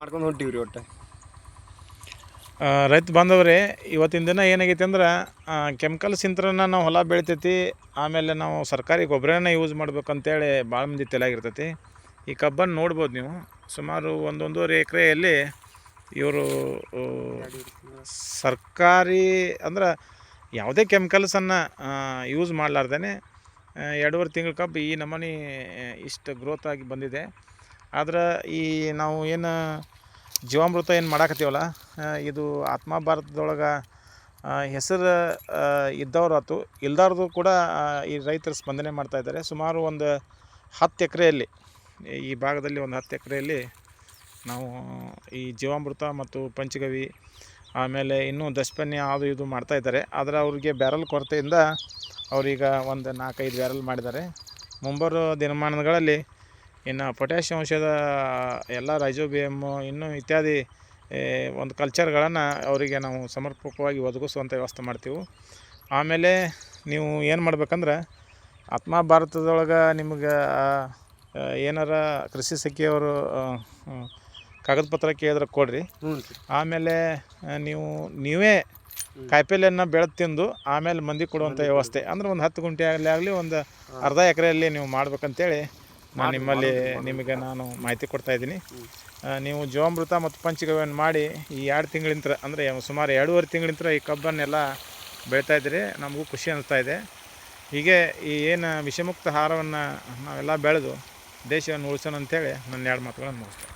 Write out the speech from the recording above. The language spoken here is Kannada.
ಮಾಡ್ಕೊಂಡು ಹೊಂಟಿವ್ರಿ ಒಟ್ಟು. ರೈತ ಬಾಂಧವರೇ, ಇವತ್ತಿನ ದಿನ ಏನಾಗೈತೆ ಅಂದ್ರೆ ಕೆಮಿಕಲ್ಸ್ ಇಂತ್ರನ ನಾವು ಹೊಲ ಬೆಳಿತೈತಿ, ಆಮೇಲೆ ನಾವು ಸರ್ಕಾರಿ ಗೊಬ್ಬರನ ಯೂಸ್ ಮಾಡ್ಬೇಕಂತೇಳಿ ಭಾಳ ಮಂದಿ ತಲೆಯಾಗಿರ್ತೈತಿ. ಈ ಕಬ್ಬನ್ನು ನೋಡ್ಬೋದು ನೀವು, ಸುಮಾರು 1.5 ಎಕರೆಯಲ್ಲಿ ಇವರು ಸರ್ಕಾರಿ ಅಂದ್ರೆ ಯಾವುದೇ ಕೆಮಿಕಲ್ಸನ್ನು ಯೂಸ್ ಮಾಡಲಾರ್ದೇ 2.5 ತಿಂಗಳ ಕಬ್ಬು ಈ ನಮೂನಿ ಇಷ್ಟು ಗ್ರೋತ್ ಆಗಿ ಬಂದಿದೆ. ಆದ್ರೆ ಈ ನಾವು ಏನು ಜೀವಾಮೃತ ಏನು ಮಾಡಾಕತ್ತೀವಲ್ಲ, ಇದು ಆತ್ಮ ಭಾರತದೊಳಗೆ ಹೆಸರು ಇದ್ದವ್ರು ಆಯ್ತು, ಇಲ್ದಾರ್ದು ಕೂಡ ಈ ರೈತರು ಸ್ಪಂದನೆ ಮಾಡ್ತಾಯಿದ್ದಾರೆ. ಸುಮಾರು ಒಂದು 10 ಎಕರೆಯಲ್ಲಿ, ಈ ಭಾಗದಲ್ಲಿ ಒಂದು 10 ಎಕರೆಯಲ್ಲಿ ನಾವು ಈ ಜೀವಾಮೃತ ಮತ್ತು ಪಂಚಗವಿ ಆಮೇಲೆ ಇನ್ನೂ ದಶಪನ್ಯ ಅದು ಇದು ಮಾಡ್ತಾಯಿದ್ದಾರೆ. ಆದರೆ ಅವ್ರಿಗೆ ಬ್ಯಾರಲ್ ಕೊರತೆಯಿಂದ ಅವರೀಗ ಒಂದು 4-5 ಬ್ಯಾರಲ್ ಮಾಡಿದ್ದಾರೆ. ಮುಂಬರುವ ದಿನಮಾನಗಳಲ್ಲಿ ಇನ್ನು ಪೊಟ್ಯಾಷಿಯಂ ಅಂಶದ ಎಲ್ಲ ರೈಜೋಬಿಯಮ್ ಇನ್ನೂ ಇತ್ಯಾದಿ ಒಂದು ಕಲ್ಚರ್ಗಳನ್ನು ಅವರಿಗೆ ನಾವು ಸಮರ್ಪಕವಾಗಿ ಒದಗಿಸುವಂಥ ವ್ಯವಸ್ಥೆ ಮಾಡ್ತೀವಿ. ಆಮೇಲೆ ನೀವು ಏನು ಮಾಡ್ಬೇಕಂದ್ರೆ, ಆತ್ಮ ಭಾರತದೊಳಗೆ ನಿಮ್ಗೆ ಏನಾರ ಕೃಷಿ ಸಖಿಯವರು ಕಾಗದ ಪತ್ರ ಕೇಳಿದ್ರೆ ಕೊಡ್ರಿ. ಆಮೇಲೆ ನೀವೇ ಕಾಯಿಪಲ್ಯನ ಬೆಳೆದು ತಿಂದು ಆಮೇಲೆ ಮಂದಿ ಕೊಡುವಂಥ ವ್ಯವಸ್ಥೆ ಅಂದ್ರೆ ಒಂದು 10 ಗುಂಟೆಯಲ್ಲಿ ಆಗಲಿ ಒಂದು ಅರ್ಧ ಎಕರೆಯಲ್ಲಿ ನೀವು ಮಾಡ್ಬೇಕಂತೇಳಿ ನಿಮಗೆ ನಾನು ಮಾಹಿತಿ ಕೊಡ್ತಾಯಿದ್ದೀನಿ. ನೀವು ಜೀವಾಮೃತ ಮತ್ತು ಪಂಚಗವ್ಯವನ್ನು ಮಾಡಿ ಈ 2 ತಿಂಗಳಿಂದ ಅಂದರೆ ಸುಮಾರು 2.5 ತಿಂಗಳಿಂದ ಈ ಕಬ್ಬನ್ನೆಲ್ಲ ಬೆಳೀತಾಯಿದ್ದೀರಿ. ನಮಗೂ ಖುಷಿ ಅನ್ನಿಸ್ತಾಯಿದೆ. ಹೀಗೆ ಈ ಏನು ವಿಷಮುಕ್ತ ಆಹಾರವನ್ನು ನಾವೆಲ್ಲ ಬೆಳೆದು ದೇಶವನ್ನು ಉಳಿಸೋಣ ಅಂತೇಳಿ ನನ್ನ 2 ಮಾತುಗಳನ್ನು ಮುಗಿಸ್ತೇನೆ.